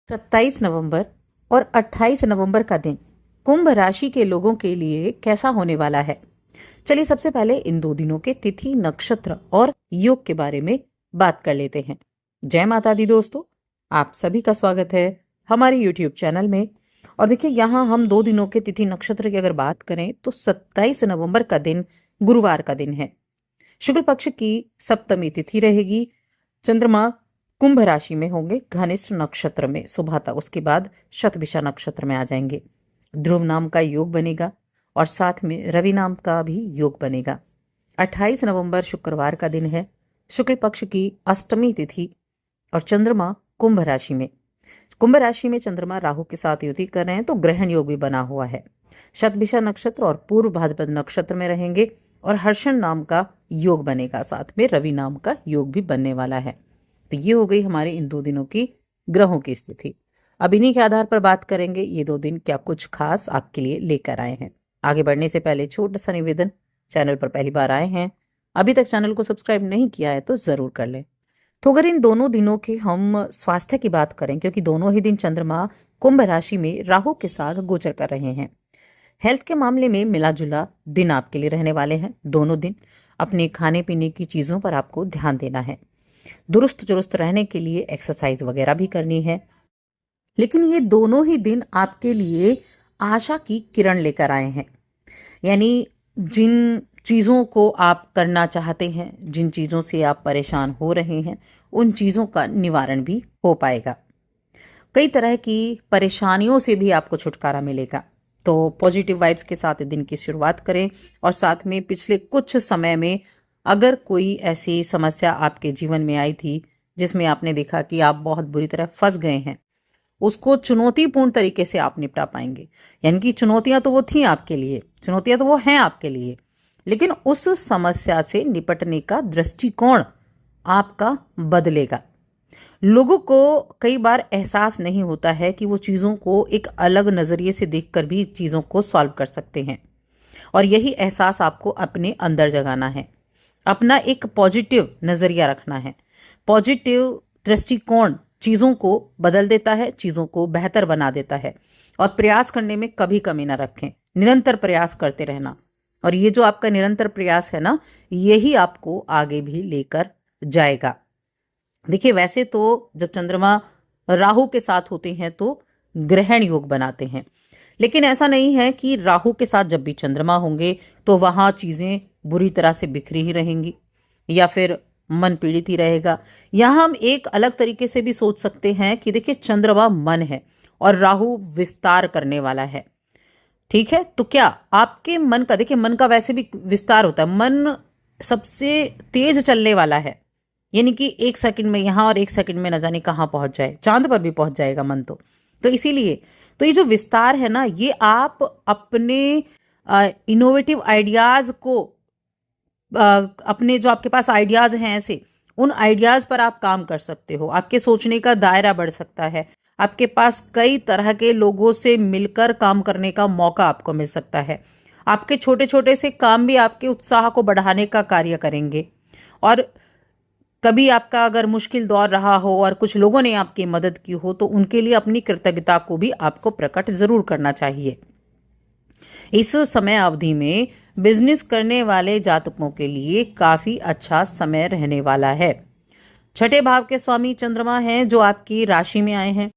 27 नवंबर और 28 नवंबर का दिन कुंभ राशि के लोगों के लिए कैसा होने वाला है। चलिए सबसे पहले इन दो दिनों के तिथि, नक्षत्र और योग के बारे में बात कर लेते हैं। जय माता दी दोस्तों, आप सभी का स्वागत है हमारे YouTube चैनल में। और देखिए यहाँ हम दो दिनों के तिथि नक्षत्र की अगर बात करें तो 27 नवंबर का दिन गुरुवार का दिन है। शुक्ल पक्ष की सप्तमी तिथि रहेगी। चंद्रमा कुंभ राशि में होंगे घनिष्ठ नक्षत्र में सुबह तक, उसके बाद शतभिषा नक्षत्र में आ जाएंगे। ध्रुव नाम का योग बनेगा और साथ में रवि नाम का भी योग बनेगा। 28 नवंबर शुक्रवार का दिन है। शुक्ल पक्ष की अष्टमी तिथि और चंद्रमा कुंभ राशि में। कुंभ राशि में चंद्रमा राहु के साथ युति कर रहे हैं तो ग्रहण योग भी बना हुआ है। शतभिषा नक्षत्र और पूर्व भाद्रपद नक्षत्र में रहेंगे और हर्षण नाम का योग बनेगा, साथ में रवि नाम का योग भी बनने वाला है। तो ये हो गई हमारे इन दो दिनों की ग्रहों की स्थिति। अब इन्हीं के आधार पर बात करेंगे ये दो दिन क्या कुछ खास आपके लिए लेकर आए हैं। आगे बढ़ने से पहले छोटा सा निवेदन, चैनल पर पहली बार आए हैं, अभी तक चैनल को सब्सक्राइब नहीं किया है तो जरूर कर लें। तो अगर इन दोनों दिनों की हम स्वास्थ्य की बात करें, क्योंकि दोनों ही दिन चंद्रमा कुंभ राशि में राहु के साथ गोचर कर रहे हैं, हेल्थ के मामले में मिला जुला दिन आपके लिए रहने वाले हैं। दोनों दिन अपने खाने पीने की चीजों पर आपको ध्यान देना है। दुरुस्त चुरुस्त रहने के लिए एक्सरसाइज वगैरह भी करनी है। लेकिन ये दोनों ही दिन आपके लिए आशा की किरण लेकर आए हैं। यानी जिन चीज़ों को आप करना चाहते हैं, जिन चीज़ों से आप परेशान हो रहे हैं, उन चीज़ों का निवारण भी हो पाएगा। कई तरह की परेशानियों से भी आपको छुटकारा मिलेगा। तो पॉजिटिव वाइब्स के साथ दिन की शुरुआत करें और साथ में पिछले कुछ समय में अगर कोई ऐसी समस्या आपके जीवन में आई थी जिसमें आपने देखा कि आप बहुत बुरी तरह फंस गए हैं, उसको चुनौतीपूर्ण तरीके से आप निपटा पाएंगे। यानी कि चुनौतियां तो वो थी आपके लिए, चुनौतियां तो वो हैं आपके लिए, लेकिन उस समस्या से निपटने का दृष्टिकोण आपका बदलेगा। लोगों को कई बार एहसास नहीं होता है कि वो चीज़ों को एक अलग नज़रिए से देखकर भी चीज़ों को सॉल्व कर सकते हैं, और यही एहसास आपको अपने अंदर जगाना है। अपना एक पॉजिटिव नज़रिया रखना है। पॉजिटिव दृष्टिकोण चीज़ों को बदल देता है, चीज़ों को बेहतर बना देता है। और प्रयास करने में कभी कमी ना रखें, निरंतर प्रयास करते रहना। और ये जो आपका निरंतर प्रयास है ना, यही आपको आगे भी लेकर जाएगा। देखिए वैसे तो जब चंद्रमा राहु के साथ होते हैं तो ग्रहण योग बनाते हैं, लेकिन ऐसा नहीं है कि राहु के साथ जब भी चंद्रमा होंगे तो वहां चीजें बुरी तरह से बिखरी ही रहेंगी या फिर मन पीड़ित ही रहेगा। यहां हम एक अलग तरीके से भी सोच सकते हैं कि देखिए चंद्रमा मन है और राहु विस्तार करने वाला है। ठीक है, तो क्या आपके मन का, देखिए मन का वैसे भी विस्तार होता है। मन सबसे तेज चलने वाला है, यानी कि एक सेकंड में यहां और एक सेकंड में न जाने कहां पहुंच जाए, चांद पर भी पहुंच जाएगा मन तो इसीलिए तो ये जो विस्तार है ना, ये आप अपने इनोवेटिव आइडियाज को, अपने जो आपके पास आइडियाज हैं ऐसे, उन आइडियाज पर आप काम कर सकते हो। आपके सोचने का दायरा बढ़ सकता है। आपके पास कई तरह के लोगों से मिलकर काम करने का मौका आपको मिल सकता है। आपके छोटे छोटे से काम भी आपके उत्साह को बढ़ाने का कार्य करेंगे। और कभी आपका अगर मुश्किल दौर रहा हो और कुछ लोगों ने आपकी मदद की हो तो उनके लिए अपनी कृतज्ञता को भी आपको प्रकट जरूर करना चाहिए। इस समय अवधि में बिजनेस करने वाले जातकों के लिए काफी अच्छा समय रहने वाला है। छठे भाव के स्वामी चंद्रमा हैं जो आपकी राशि में आए हैं,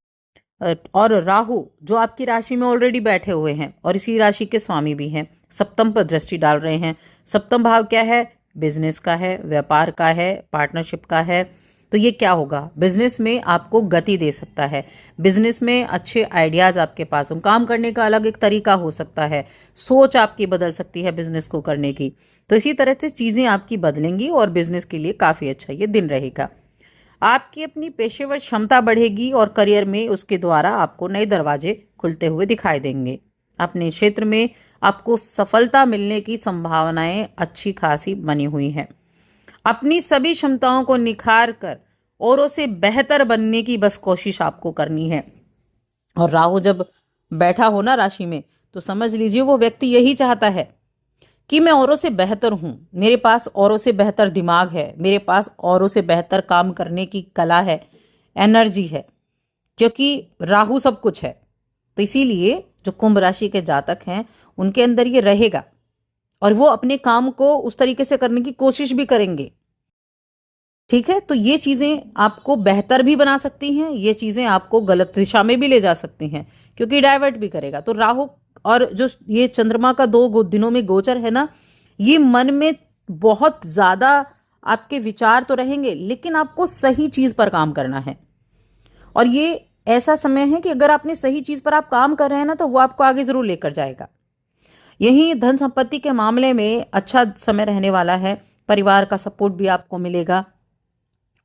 और राहु जो आपकी राशि में ऑलरेडी बैठे हुए हैं और इसी राशि के स्वामी भी हैं, सप्तम पर दृष्टि डाल रहे हैं। सप्तम भाव क्या है? बिजनेस का है, व्यापार का है, पार्टनरशिप का है। तो ये क्या होगा? बिजनेस में आपको गति दे सकता है। बिजनेस में अच्छे आइडियाज आपके पास हो, काम करने का अलग एक तरीका हो सकता है, सोच आपकी बदल सकती है बिजनेस को करने की। तो इसी तरह से चीजें आपकी बदलेंगी और बिजनेस के लिए काफी अच्छा ये दिन रहेगा। आपकी अपनी पेशेवर क्षमता बढ़ेगी और करियर में उसके द्वारा आपको नए दरवाजे खुलते हुए दिखाई देंगे। अपने क्षेत्र में आपको सफलता मिलने की संभावनाएं अच्छी खासी बनी हुई हैं। अपनी सभी क्षमताओं को निखार कर औरों से बेहतर बनने की बस कोशिश आपको करनी है। और राहु जब बैठा हो ना राशि में, तो समझ लीजिए वो व्यक्ति यही चाहता है कि मैं औरों से बेहतर हूं, मेरे पास औरों से बेहतर दिमाग है, मेरे पास औरों से बेहतर काम करने की कला है, एनर्जी है। क्योंकि राहु सब कुछ है। तो इसीलिए जो कुंभ राशि के जातक हैं उनके अंदर ये रहेगा और वो अपने काम को उस तरीके से करने की कोशिश भी करेंगे। ठीक है, तो ये चीजें आपको बेहतर भी बना सकती हैं, ये चीजें आपको गलत दिशा में भी ले जा सकती हैं, क्योंकि डाइवर्ट भी करेगा। तो राहु और जो ये चंद्रमा का 2 दिनों में गोचर है ना, ये मन में बहुत ज्यादा आपके विचार तो रहेंगे, लेकिन आपको सही चीज पर काम करना है। और ये ऐसा समय है कि अगर आपने सही चीज पर आप काम कर रहे हैं ना, तो वो आपको आगे जरूर लेकर जाएगा। यही धन संपत्ति के मामले में अच्छा समय रहने वाला है। परिवार का सपोर्ट भी आपको मिलेगा।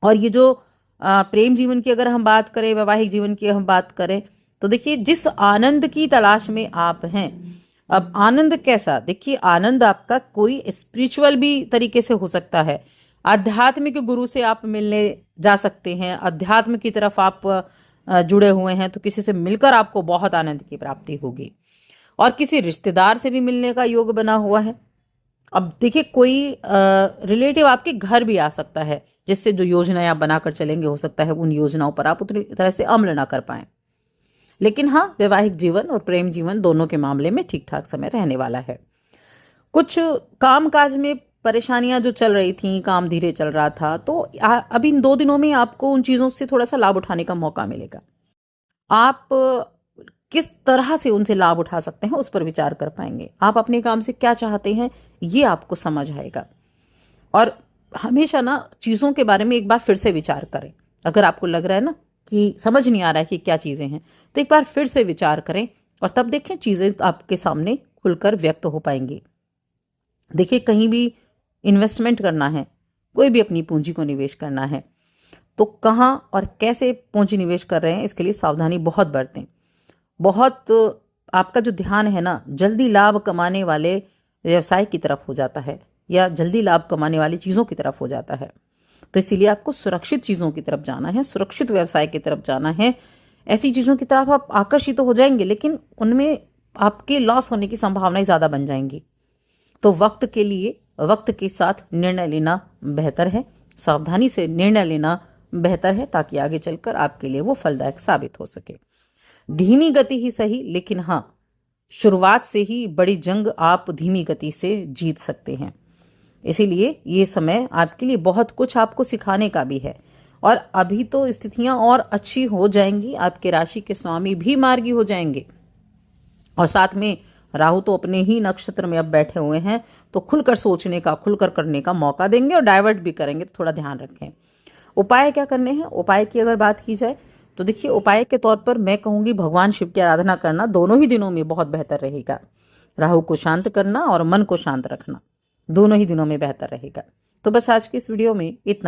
और ये जो प्रेम जीवन की अगर हम बात करें, वैवाहिक जीवन की हम बात करें, तो देखिए जिस आनंद की तलाश में आप हैं, अब आनंद कैसा, देखिए आनंद आपका कोई स्पिरिचुअल भी तरीके से हो सकता है। आध्यात्मिक गुरु से आप मिलने जा सकते हैं, अध्यात्म की तरफ आप जुड़े हुए हैं, तो किसी से मिलकर आपको बहुत आनंद की प्राप्ति होगी। और किसी रिश्तेदार से भी मिलने का योग बना हुआ है। अब देखिए कोई रिलेटिव आपके घर भी आ सकता है, जिससे जो योजनाएं आप बनाकर चलेंगे, हो सकता है उन योजनाओं पर आप उतनी तरह से अमल ना कर पाए। लेकिन हाँ, वैवाहिक जीवन और प्रेम जीवन दोनों के मामले में ठीक ठाक समय रहने वाला है। कुछ कामकाज में परेशानियां जो चल रही थी, काम धीरे चल रहा था, तो अभी इन 2 दिनों में आपको उन चीजों से थोड़ा सा लाभ उठाने का मौका मिलेगा। आप किस तरह से उनसे लाभ उठा सकते हैं उस पर विचार कर पाएंगे। आप अपने काम से क्या चाहते हैं ये आपको समझ आएगा। और हमेशा ना चीज़ों के बारे में एक बार फिर से विचार करें। अगर आपको लग रहा है ना कि समझ नहीं आ रहा है कि क्या चीज़ें हैं, तो एक बार फिर से विचार करें और तब देखें चीज़ें आपके सामने खुलकर व्यक्त हो पाएंगी। देखिए कहीं भी इन्वेस्टमेंट करना है, कोई भी अपनी पूंजी को निवेश करना है, तो कहाँ और कैसे पूंजी निवेश कर रहे हैं, इसके लिए सावधानी बहुत बरतें। बहुत आपका जो ध्यान है ना, जल्दी लाभ कमाने वाले व्यवसाय की तरफ हो जाता है या जल्दी लाभ कमाने वाली चीज़ों की तरफ हो जाता है। तो इसीलिए आपको सुरक्षित चीज़ों की तरफ जाना है, सुरक्षित व्यवसाय की तरफ जाना है। ऐसी चीज़ों की तरफ आप आकर्षित तो हो जाएंगे, लेकिन उनमें आपके लॉस होने की संभावनाएं ज़्यादा बन जाएंगी। तो वक्त के लिए वक्त के साथ निर्णय लेना बेहतर है, सावधानी से निर्णय लेना बेहतर है, ताकि आगे चलकर आपके लिए वो फलदायक साबित हो सके। धीमी गति ही सही, लेकिन हाँ, शुरुआत से ही बड़ी जंग आप धीमी गति से जीत सकते हैं। इसीलिए ये समय आपके लिए बहुत कुछ आपको सिखाने का भी है। और अभी तो स्थितियां और अच्छी हो जाएंगी, आपके राशि के स्वामी भी मार्गी हो जाएंगे। और साथ में राहु तो अपने ही नक्षत्र में अब बैठे हुए हैं, तो खुलकर सोचने का, खुलकर करने का मौका देंगे और डाइवर्ट भी करेंगे। तो थोड़ा ध्यान रखें। उपाय क्या करने हैं, उपाय की अगर बात की जाए तो देखिए उपाय के तौर पर मैं कहूंगी भगवान शिव की आराधना करना दोनों ही दिनों में बहुत बेहतर रहेगा। राहु को शांत करना और मन को शांत रखना दोनों ही दिनों में बेहतर रहेगा। तो बस आज की इस वीडियो में इतना।